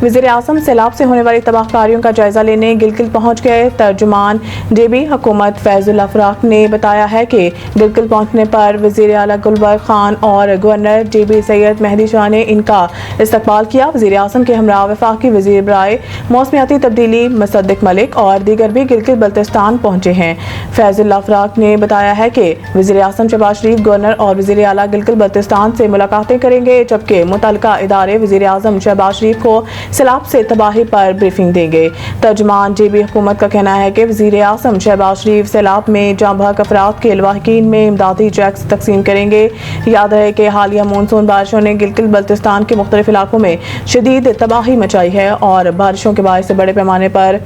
वज़ीर आज़म सैलाब से होने वाली तबाहकारियों का जायजा लेने गिलगित पहुंच गए। तर्जुमान जेबी हुकूमत फैजुल अफराक ने बताया है कि गिलगित पहुंचने पर वज़ीर आला गुलबर्ग खान और गवर्नर जेबी सैयद मेहदी शाह ने इनका इस्तकबाल किया। वज़ीर आज़म के हमरा वफाकी वज़ीर बराए मौसमियाती तब्दीली मुसद्दिक मलिक और दीगर भी गिलगित बल्तिस्तान पहुंचे हैं। फैजुल अफराक ने बताया है कि वज़ीर आज़म शहबाज शरीफ गवर्नर और वज़ीर आला गिलगित बल्तिस्तान से मुलाकातें करेंगे, जबकि मुतल्लिका इदारे वज़ीर आज़म शहबाज शरीफ को सैलाब से तबाही पर ब्रीफिंग देंगे। तर्जुमान जेबी हुकूमत का कहना है कि वज़ीर आज़म शहबाज शरीफ सैलाब में जाँ बहक अफराद के लवाहिकीन में इमदादी चेक्स तकसीम करेंगे। याद रहे कि हालिया मानसून बारिशों ने गिलगित बल्तिस्तान के मुख्तलिफ इलाकों में शदीद तबाही मचाई है और बारिशों के बायस बड़े पैमाने पर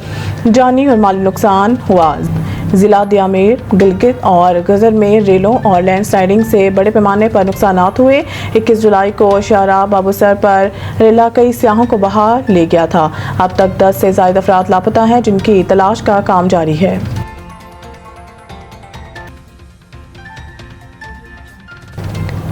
जानी और माली नुकसान हुआ। जिला दियामेर, गिलगित और गजर में रेलों और लैंडस्लाइडिंग से बड़े पैमाने पर नुकसानात हुए। 21 जुलाई को शाहरा बाबूसर पर रेला कई सियाहों को बहा ले गया था। अब तक 10 से ज़ायद अफराद लापता हैं, जिनकी तलाश का काम जारी है।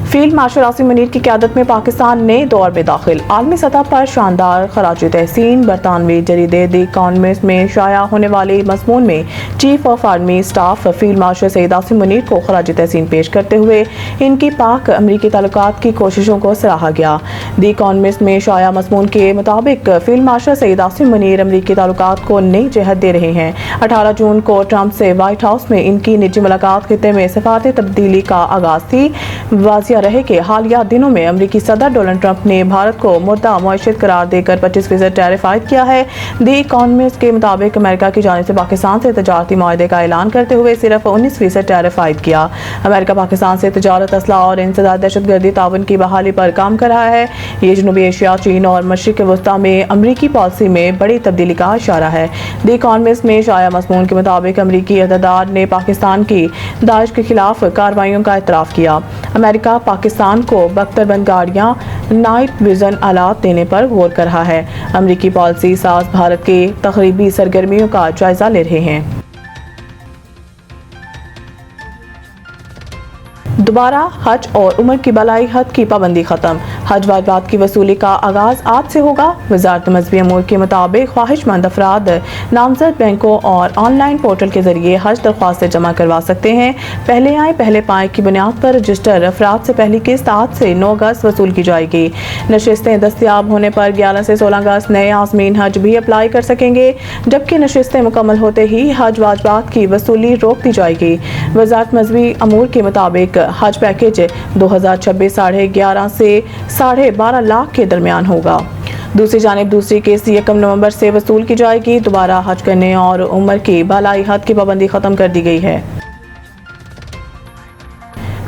फील्ड मार्शल आसिम मुनीर की क़यादत में पाकिस्तान नए दौर में दाखिल। आलमी सतह पर शानदार खराज तहसीन। बरतानवी जरीदे द इकॉनमिस्ट में शाया होने वाले मज़मून में chief of army staff field marshal Syed Asim Munir को खराज तहसीन पेश करते हुए इनकी पाक अमरीकी ताल्लुकात की कोशिशों को सराहा गया। द इकॉनमिस्ट में शाया मज़मून के मुताबिक फील्ड मार्शल सैयद आसिम मुनीर अमरीकी ताल्लुकात को नई जहत दे रहे हैं। 18 जून को ट्रंप से व्हाइट हाउस में इनकी निजी मुलाकात खित्ते में सफारती तब्दीली का आगाज थी। वाजिया रहे कि हालिया दिनों में अमरीकी सदर डोनाल्ड ट्रंप ने भारत को मुर्दा मुआशियत करार देकर 25% टैरिफ आयद किया है। द इकॉनमिस्ट के मुताबिक अमेरिका की जानिब से पाकिस्तान से तजारती मुआहदे का ऐलान करते हुए सिर्फ 19% टैरिफ आयद किया। अमेरिका पाकिस्तान से तजारत, असला और इंसदाद दहशतगर्दी ताउन की बहाली पर काम कर रहा है। ये जनूबी एशिया, चीन और मशरिक वस्ता में अमरीकी पॉलिसी में बड़ी तब्दीली का इशारा है। द इकॉनमिस्ट में शाया मज़मून के मुताबिक अमरीकी अहदेदार ने पाकिस्तान की दाइश के खिलाफ कार्रवाइयों का एतराफ़ किया। अमेरिका पाकिस्तान को बख्तरबंद गाड़ियां, नाइट विजन आलात देने पर गौर कर रहा है। अमरीकी पॉलिसी साज भारत के तकरीबी सरगर्मियों का जायजा ले रहे हैं। दोबारा हज और उम्र की बलाई हद की पाबंदी खत्म। हज वाजिबात की वसूली का आगाज आज से होगा। वजारत मज़हबी अमूर के मुताबिक ख्वाहिशमंद अफराद नामजद बैंकों और ऑनलाइन पोर्टल के जरिए हज दरख्वास्तें जमा करवा सकते हैं। पहले आए पहले पाए की बुनियाद पर रजिस्टर अफराद से पहली किस्त आज से 9 अगस्त वसूल की जाएगी। नशिस्तें दस्तियाब होने पर 11 से 16 अगस्त नए आज़मीन हज भी अप्लाई कर सकेंगे, जबकि नशिस्तें मुकम्मल होते ही हज वाजिबात की वसूली रोक दी जाएगी। वजारत मज़हबी अमूर के मुताबिक हज पैकेज 2026 11.5 से 12.5 लाख के दरमियान होगा। दूसरी जानिब दूसरी किस्त 1 नवंबर से वसूल की जाएगी। दोबारा हज करने और उम्र की बलाई हद की पाबंदी खत्म कर दी गई है।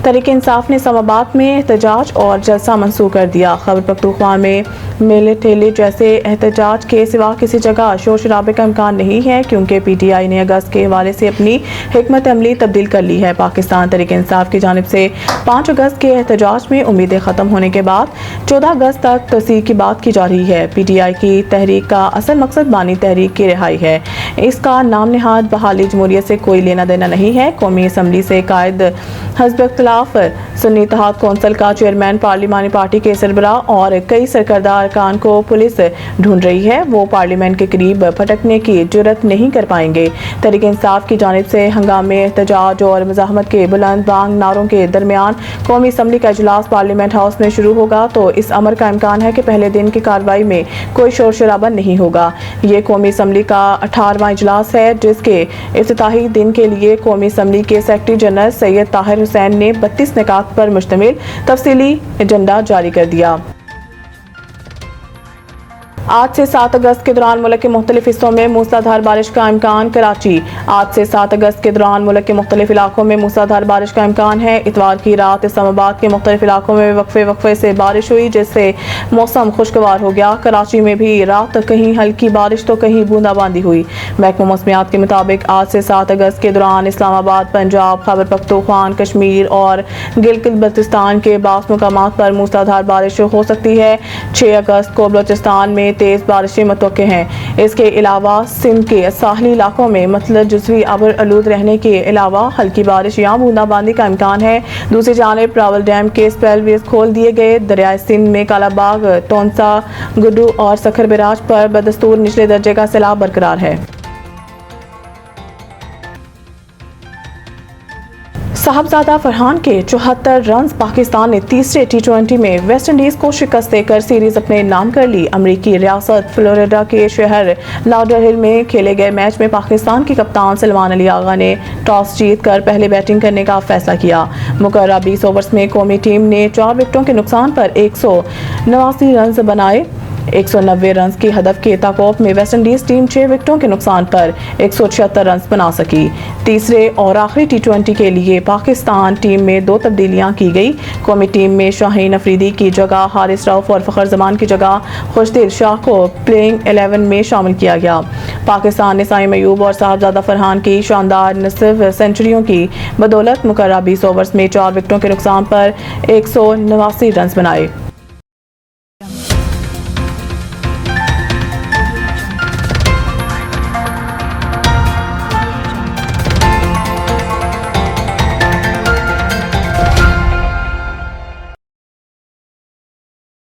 तहरीक इंसाफ ने इस्लामाबाद में एहतजाज और जलसा मंसूख कर दिया। खैबर पख्तूनख्वा में मेले ठेले जैसे एहतजाज के सिवा किसी जगह शोर शराबे का इम्कान नहीं है, क्योंकि PTI ने अगस्त के हवाले से अपनी हिकमत अमली तब्दील कर ली है। पाकिस्तान तहरीक इंसाफ की जानिब से 5 अगस्त के एहतजाज में उम्मीदें ख़त्म होने के बाद 14 अगस्त तक तस्दीक की बात की जा रही है। PTI की तहरीक का असल मकसद बानी तहरीक की रिहाई है। इसका नाम नहाद बहाली जमहूरियत से कोई लेना देना नहीं है। कौमी असम्बली से कायद हज़ब इख्तिलाफ सुन्नी इत्तेहाद कौंसिल का चेयरमैन पार्लिमानी पार्टी के सरबराह और कई सरकर्दा अरकान को पुलिस ढूंढ रही है। वो पार्लियामेंट के करीब फटकने की जुर्रत नहीं कर पाएंगे। तहरीक इंसाफ की जानिब से हंगामे, एहतजाज और मुज़ाहमत के बुलंद बांग नारों के दरमियान कौमी असम्बली का इजलास पार्लियामेंट हाउस में शुरू होगा, तो इस अमर का इम्कान है कि पहले दिन की कार्रवाई में कोई शोर शराबा नहीं होगा। ये कौमी असम्बली का 18वां इजलास है, जिसके इफ्तिताही दिन के लिए कौमी असम्बली के सेक्रेटरी जनरल सैयद ताहिर हुसैन ने 32 निकात पर मुश्तमिल तफसीली एजेंडा जारी कर दिया। आज से 7 अगस्त के दौरान मुल्क के मुख्तलिफ हिस्सों में मूसलाधार बारिश का इम्कान। कराची, आज से 7 अगस्त के दौरान मुल्क के मुख्तलिफ इलाकों में मूसलाधार बारिश का इम्कान है। इतवार की रात इस्लामाबाद के मुख्तलिफ इलाकों में वक्फे से बारिश हुई, जिससे मौसम खुशगवार हो गया। कराची में भी रात कहीं हल्की बारिश तो कहीं बूंदाबांदी हुई। महकमा मौसमियात के मुताबिक आज से 7 अगस्त के दौरान इस्लामाबाद, पंजाब, खैबर पख्तूनख्वा, कश्मीर और गिलगित बल्तिस्तान के बास मुकामात पर मूसलाधार बारिश हो सकती है। 6 अगस्त को बलोचिस्तान में तेज़ बारिशें मुतवक्के हैं। इसके अलावा सिंध के साहली इलाकों में मतलब जुज़वी आबर आलूद रहने के अलावा हल्की बारिश या बूंदाबांदी का इम्कान है। दूसरी जानिब रावल डैम के स्पेलवेज खोल दिए गए। दरियाए सिंध में कालाबाग, टोंसा, गुड्डू और सखर बैराज पर बदस्तूर निचले दर्जे का सैलाब बरकरार है। साहबजादा फरहान के 74 रन। पाकिस्तान ने तीसरे T20 में वेस्ट इंडीज को शिकस्त देकर सीरीज अपने नाम कर ली। अमरीकी रियासत फ्लोरिडा के शहर लाउडरहिल में खेले गए मैच में पाकिस्तान के कप्तान सलमान अली आगा ने टॉस जीतकर पहले बैटिंग करने का फैसला किया। मुकर्रर 20 ओवर्स में कौमी टीम ने 4 विकेटों के नुकसान पर 189 रन बनाए। 190 रन की हदफ के ताकोफ में वेस्ट इंडीज टीम 6 विकेटों के नुकसान पर 176 रन बना सकी। तीसरे और आखिरी T20 के लिए पाकिस्तान टीम में 2 तब्दीलियां की गई। कौमी टीम में शाहीन अफरीदी की जगह हारिस रऊफ और फ़खर जमान की जगह खुशदिल शाह को प्लेइंग 11 में शामिल किया गया। पाकिस्तान ने साइम अयूब और साहबजादा फरहान की शानदार निसफ सेंचुरियों की बदौलत मुकर्रर 20 ओवर्स में 4 विकेटों के नुकसान पर 189 रन बनाए।